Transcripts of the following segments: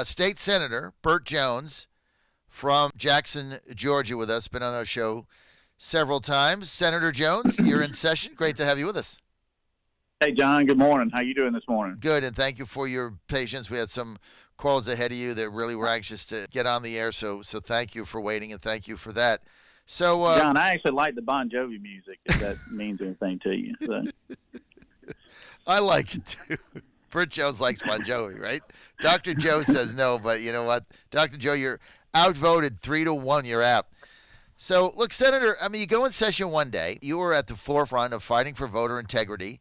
State Senator Burt Jones from Jackson, Georgia, with us. Been on our show several times. Senator Jones, you're in session. Great to have you with us. Hey, John. Good morning. How you doing this morning? Good, and thank you for your patience. We had some calls ahead of you that really were anxious to get on the air, so thank you for waiting, and thank you for that. So, John, I actually like the Bon Jovi music, if that means anything to you. So. I like it, too. Burt Jones likes Bon Jovi, right? Dr. Joe says no, but you know what? Dr. Joe, you're outvoted 3-1. You're out. So, look, Senator, I mean, you go in session one day. You were at the forefront of fighting for voter integrity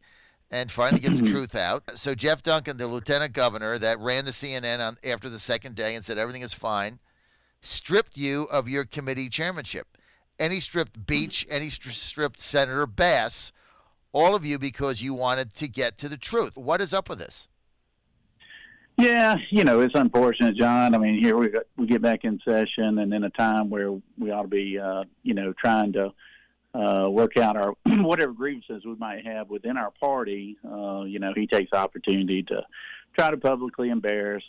and finally get the truth out. So Geoff Duncan, the lieutenant governor that ran the CNN after the second day and said everything is fine, stripped you of your committee chairmanship. And he stripped Beach and he stripped Senator Bass, all of you, because you wanted to get to the truth. What is up with this? Yeah, it's unfortunate, John. I mean, here we get back in session, and in a time where we ought to be, trying to work out our whatever grievances we might have within our party. He takes the opportunity to try to publicly embarrass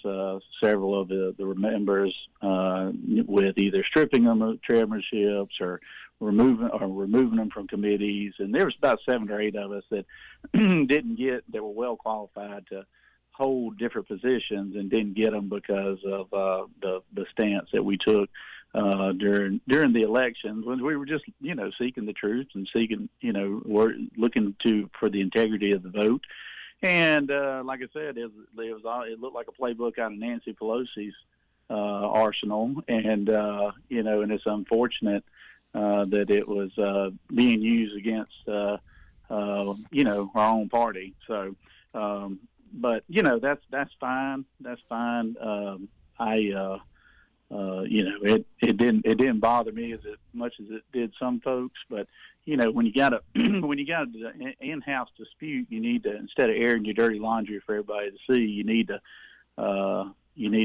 several of the members with either stripping them of chairmanships or removing them from committees. And there was about 7 or 8 of us that that were well qualified to hold different positions and didn't get them because of the stance that we took during the elections, when we were just seeking the truth and seeking we're looking for the integrity of the vote. And like I said, it looked like a playbook out of Nancy Pelosi's arsenal, and and it's unfortunate that it was being used against our own party. So, but that's fine. That's fine. It didn't bother me as much as it did some folks. But when you got an in-house dispute, you need to, instead of airing your dirty laundry for everybody to see, you need to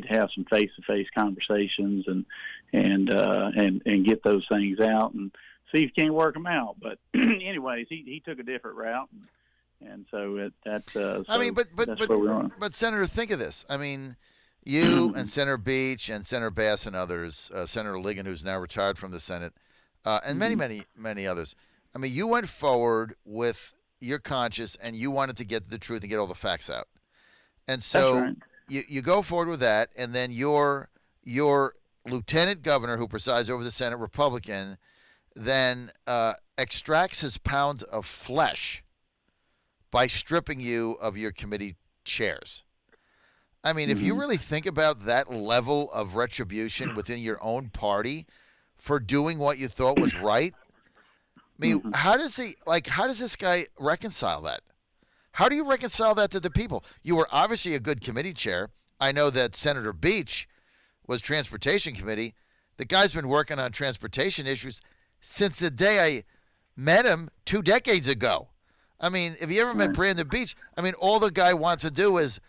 have some face-to-face conversations and get those things out and see if you can work them out. But anyways, he took a different route, and so that's where we're on. But Senator, think of this. I mean, you and Senator Beach and Senator Bass and others, Senator Ligon, who's now retired from the Senate, and many others. I mean, you went forward with your conscience and you wanted to get to the truth and get all the facts out. And so right. you go forward with that, and then your lieutenant governor, who presides over the Senate, Republican, then extracts his pound of flesh by stripping you of your committee chairs. I mean, if you really think about that level of retribution within your own party for doing what you thought was right, I mean, how does this guy reconcile that? How do you reconcile that to the people? You were obviously a good committee chair. I know that Senator Beach was Transportation Committee. The guy's been working on transportation issues since the day I met him 2 decades ago. I mean, if you ever met Brandon Beach, I mean, all the guy wants to do is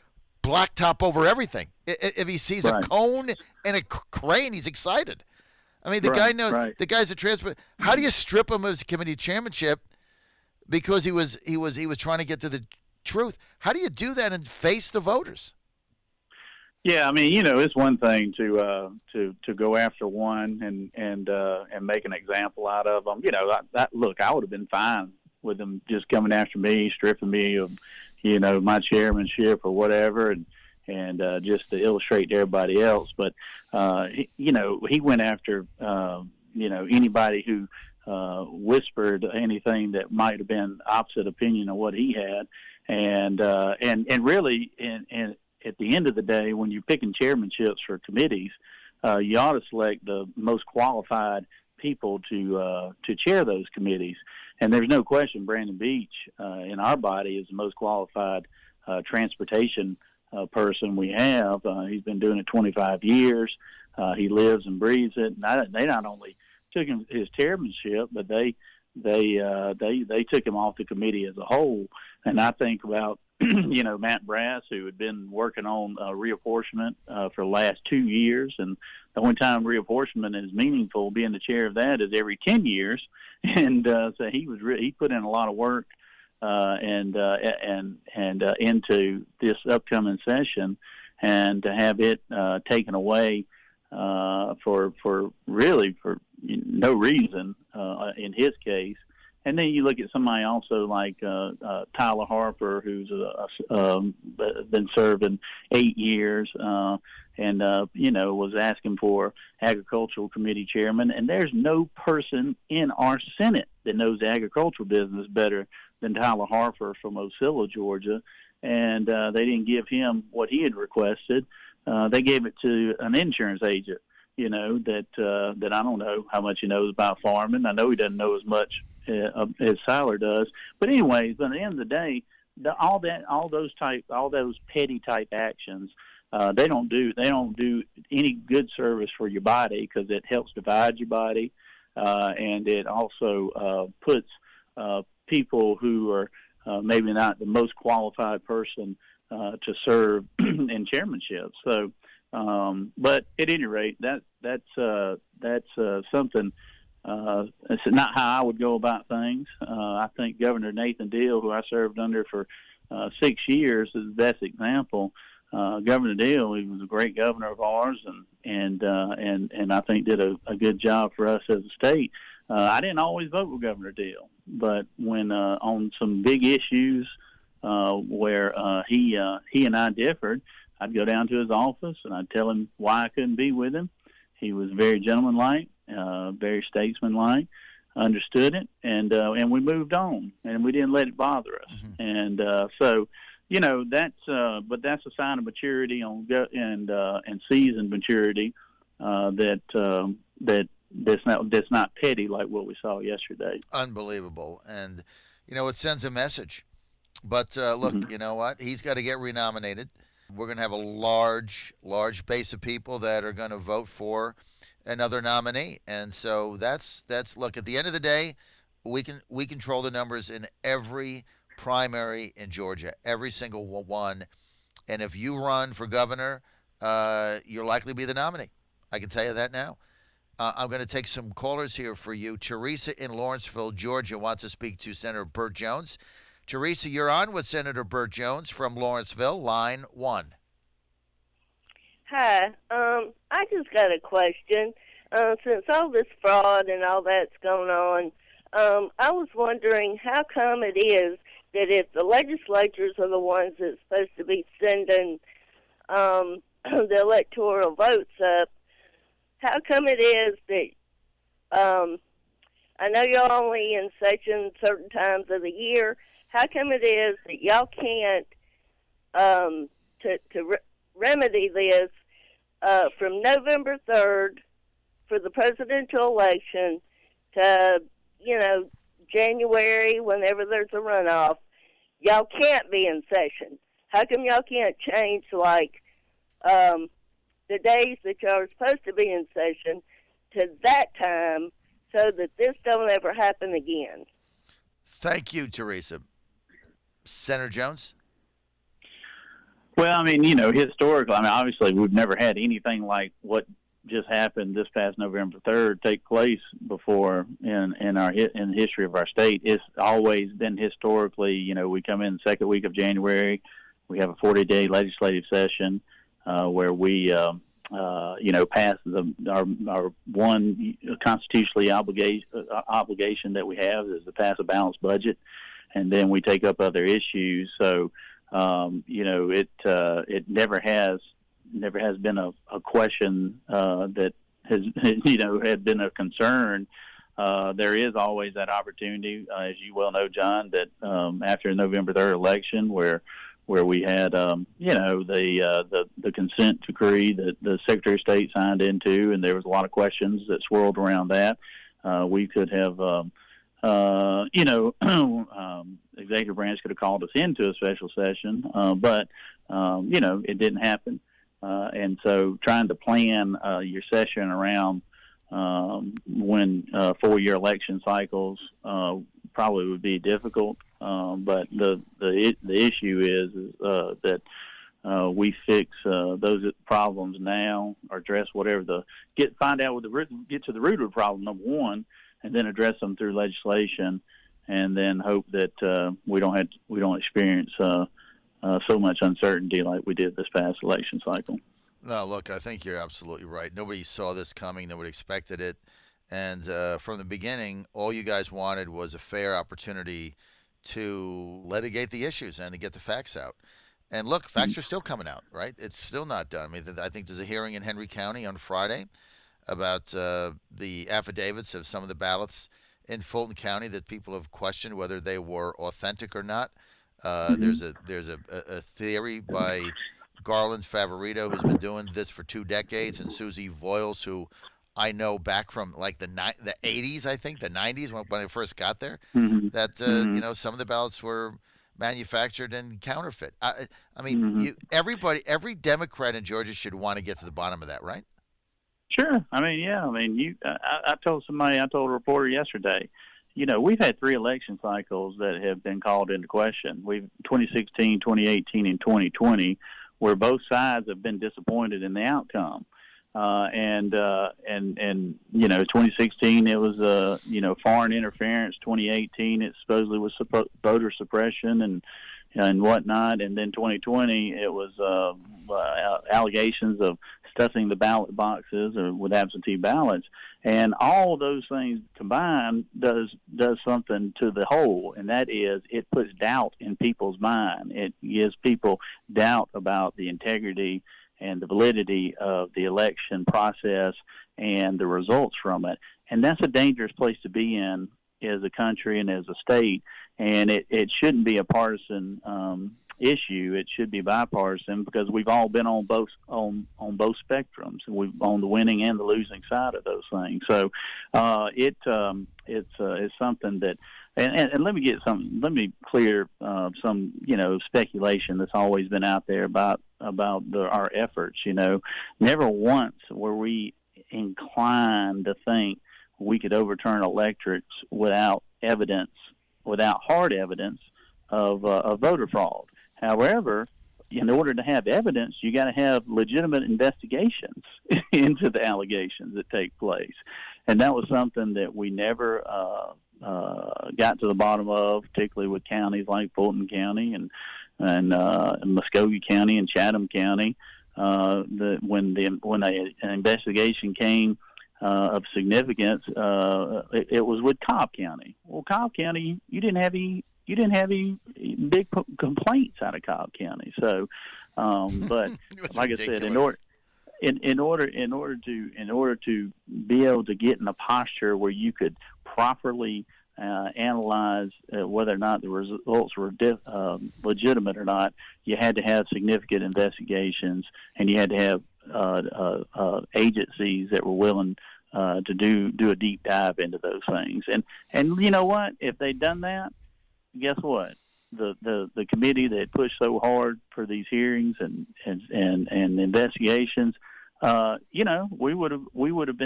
blacktop over everything. If he sees a cone and a crane, he's excited. I mean, the guy knows. The guy's a transport. How do you strip him of his committee chairmanship because he was trying to get to the truth? How do you do that and face the voters? Yeah, I mean, it's one thing to go after one and make an example out of them. Look, I would have been fine with them just coming after me, stripping me of my chairmanship or whatever, and just to illustrate to everybody else. But he went after anybody who whispered anything that might have been opposite opinion of what he had, and really, and at the end of the day, when you're picking chairmanships for committees, you ought to select the most qualified people to chair those committees. And there's no question Brandon Beach in our body is the most qualified transportation person we have. He's been doing it 25 years. He lives and breathes it. And they not only took him his chairmanship, but they took him off the committee as a whole. And I think about Matt Brass, who had been working on reapportionment for the last 2 years, and the only time reapportionment is meaningful, being the chair of that, is every 10 years. And so he put in a lot of work and into this upcoming session, and to have it taken away for no reason in his case. And then you look at somebody also like Tyler Harper, who's been serving 8 years, and was asking for agricultural committee chairman. And there's no person in our Senate that knows the agricultural business better than Tyler Harper from Ocilla, Georgia. And they didn't give him what he had requested. They gave it to an insurance agent, that I don't know how much he knows about farming. I know he doesn't know as much as Siler does. But anyways, at the end of the day, all those petty type actions, they don't do any good service for your body, because it helps divide your body, and it also puts people who are maybe not the most qualified person to serve in chairmanship. So, but at any rate, that's something. It's not how I would go about things. I think Governor Nathan Deal, who I served under for 6 years, is the best example. Governor Deal, he was a great governor of ours, and I think did a good job for us as a state. I didn't always vote with Governor Deal, but when on some big issues where he and I differed, I'd go down to his office and I'd tell him why I couldn't be with him. He was very gentlemanlike, very statesmanlike, understood it, and we moved on, and we didn't let it bother us. Mm-hmm. And so, but that's a sign of maturity and seasoned maturity that's not petty like what we saw yesterday. Unbelievable, and it sends a message. But look, mm-hmm. You know what? He's got to get renominated. We're going to have a large base of people that are going to vote for another nominee, and so that's look. At the end of the day, we control the numbers in every primary in Georgia, every single one. And if you run for governor, you'll likely be the nominee. I can tell you that now. I'm going to take some callers here for you. Teresa in Lawrenceville, Georgia, wants to speak to Senator Burt Jones. Teresa, you're on with Senator Burt Jones from Lawrenceville, line 1. Hi. I just got a question. Since all this fraud and all that's going on, I was wondering how come it is that if the legislatures are the ones that's supposed to be sending the electoral votes up, how come it is that, I know you're only in session certain times of the year, how come it is that y'all can't, to remedy this, from November 3rd for the presidential election to, January, whenever there's a runoff, y'all can't be in session? How come y'all can't change, the days that y'all are supposed to be in session to that time so that this don't ever happen again? Thank you, Teresa. Senator Jones? Well, historically, obviously we've never had anything like what just happened this past November 3rd take place before in the history of our state. It's always been historically, we come in the second week of January, we have a 40-day legislative session where we, pass our one constitutionally obligation that we have is to pass a balanced budget, and then we take up other issues. So, it never has been a question that has, had been a concern. There is always that opportunity, as you well know, John, that after the November 3rd election, where we had, the consent decree that the Secretary of State signed into, and there was a lot of questions that swirled around that. We could have, executive branch could have called us into a special session, but it didn't happen. And so trying to plan your session around when 4-year election cycles probably would be difficult. But the issue is that we fix those problems now, or address whatever find out get to the root of the problem, number one, and then address them through legislation, and then hope that we don't experience so much uncertainty like we did this past election cycle. No, look, I think you're absolutely right. Nobody saw this coming. Nobody expected it. And from the beginning, all you guys wanted was a fair opportunity to litigate the issues and to get the facts out. And look, facts are still coming out, right? It's still not done. I mean, I think there's a hearing in Henry County on Friday about the affidavits of some of the ballots in Fulton County that people have questioned whether they were authentic or not. There's a theory by Garland Favorito, who's been doing this for 2 decades, and Susie Voiles, who I know back from like the 80s, I think, the 90s when I first got there, that some of the ballots were manufactured and counterfeit. I mean, every Democrat in Georgia should want to get to the bottom of that, right? Sure. I mean, yeah. I mean, I told a reporter yesterday, we've had 3 election cycles that have been called into question. 2016, 2018, and 2020, where both sides have been disappointed in the outcome. And 2016 it was foreign interference. 2018 it supposedly was voter suppression and whatnot. And then 2020 it was allegations of stuffing the ballot boxes or with absentee ballots. And all of those things combined does something to the whole, and that is it puts doubt in people's mind. It gives people doubt about the integrity and the validity of the election process and the results from it. And that's a dangerous place to be in as a country and as a state. And it shouldn't be a partisan issue. It should be bipartisan because we've all been on both spectrums. We've on the winning and the losing side of those things. So it's something that. And let me clear some speculation that's always been out there about our efforts. Never once were we inclined to think we could overturn electorates without hard evidence of voter fraud. However, in order to have evidence, you got to have legitimate investigations into the allegations that take place, and that was something that we never got to the bottom of, particularly with counties like Fulton County and Muskogee County and Chatham County. When an investigation came of significance, it was with Cobb County. Well, Cobb County, you didn't have any big complaints out of Cobb County. So, but like ridiculous. I said, in order to be able to get in a posture where you could properly analyze whether or not the results were legitimate or not, you had to have significant investigations, and you had to have agencies that were willing to do a deep dive into those things. And you know what? If they'd done that, guess what? The committee that pushed so hard for these hearings and investigations, we would have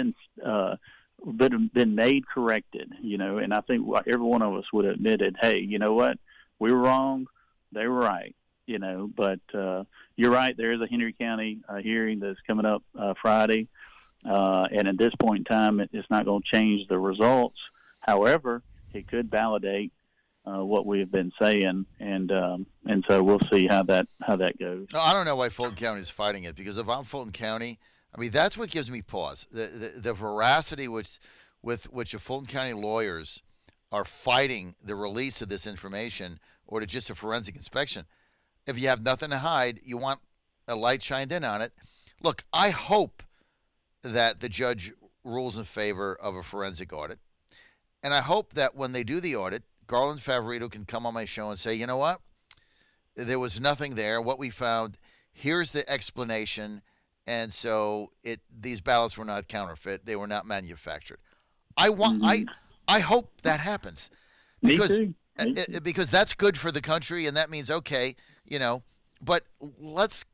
been made corrected, and I think every one of us would have admitted, hey, you know what? We were wrong. They were right, but you're right. There is a Henry County hearing that's coming up Friday. And at this point in time, it's not going to change the results. However, it could validate what we've been saying, and so we'll see how that goes. No, I don't know why Fulton County is fighting it, because if I'm Fulton County, I mean, that's what gives me pause. The veracity with which the Fulton County lawyers are fighting the release of this information or to just a forensic inspection. If you have nothing to hide, you want a light shined in on it. Look, I hope that the judge rules in favor of a forensic audit. And I hope that when they do the audit, Garland Favorito can come on my show and say, you know what? There was nothing there. What we found, here's the explanation. And so these ballots were not counterfeit. They were not manufactured. I hope that happens. Because, Me too. Because that's good for the country, and that means, okay, but let's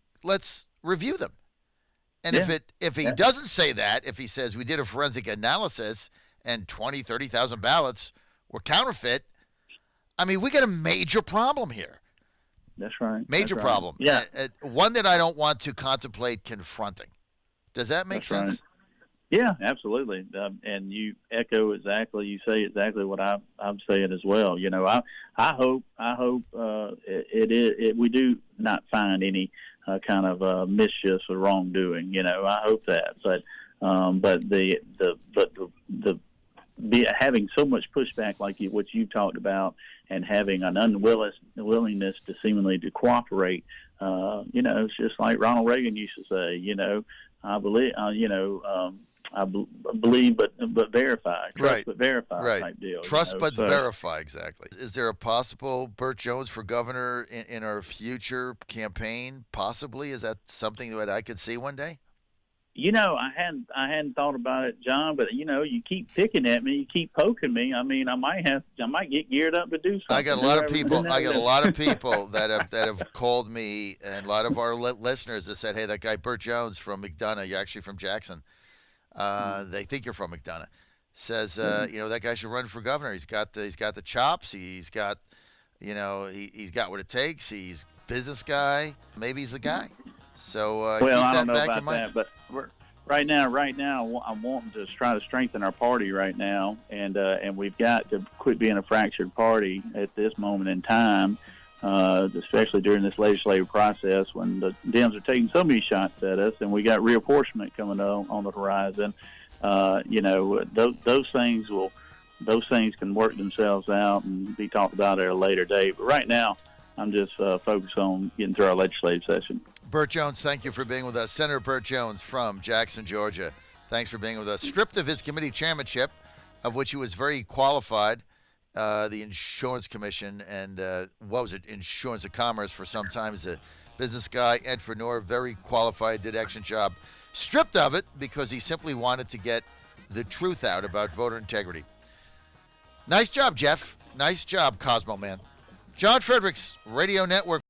review them. And if he doesn't say that, if he says we did a forensic analysis and 20, 30,000 ballots were counterfeit, I mean, we got a major problem here. That's right. Major That's problem. Right. Yeah. One that I don't want to contemplate confronting. Does that make sense? Right. Yeah, absolutely. And you echo exactly. You say exactly what I'm saying as well. You know, I hope we do not find any kind of mischief or wrongdoing. You know, I hope that. But having so much pushback like what you talked about, and having an unwillingness to seemingly to cooperate. You know, it's just like Ronald Reagan used to say. You know, I believe. Believe but verify. Trust Right. but verify Right. type deal. Trust you know? but verify, exactly. Is there a possible Burt Jones for governor in our future campaign? Possibly. Is that something that I could see one day? You know, I hadn't thought about it, John. But you know, you keep picking at me, you keep poking me. I mean, I might get geared up to do something. I got a lot of people. that have called me, and a lot of our listeners that said, "Hey, that guy Burt Jones from McDonough, you're actually from Jackson. They think you're from McDonough." Says, you know, that guy should run for governor. He's got the chops. He's got, you know, he's got what it takes. He's a business guy. Maybe he's the guy. So well, I keep don't know that back about in mind. that, but right now, I'm wanting to try to strengthen our party right now, and we've got to quit being a fractured party at this moment in time, especially during this legislative process when the Dems are taking so many shots at us, and we got reapportionment coming on the horizon. You know, those things can work themselves out and be talked about at a later date. But right now, I'm just focused on getting through our legislative session. Burt Jones, thank you for being with us. Senator Burt Jones from Jackson, Georgia. Thanks for being with us. Stripped of his committee chairmanship, of which he was very qualified, the Insurance Commission and what was it, Insurance and Commerce for some time as a business guy, entrepreneur, very qualified, did excellent job. Stripped of it because he simply wanted to get the truth out about voter integrity. Nice job, Geoff. Nice job, Cosmo Man. John Fredericks Radio Network.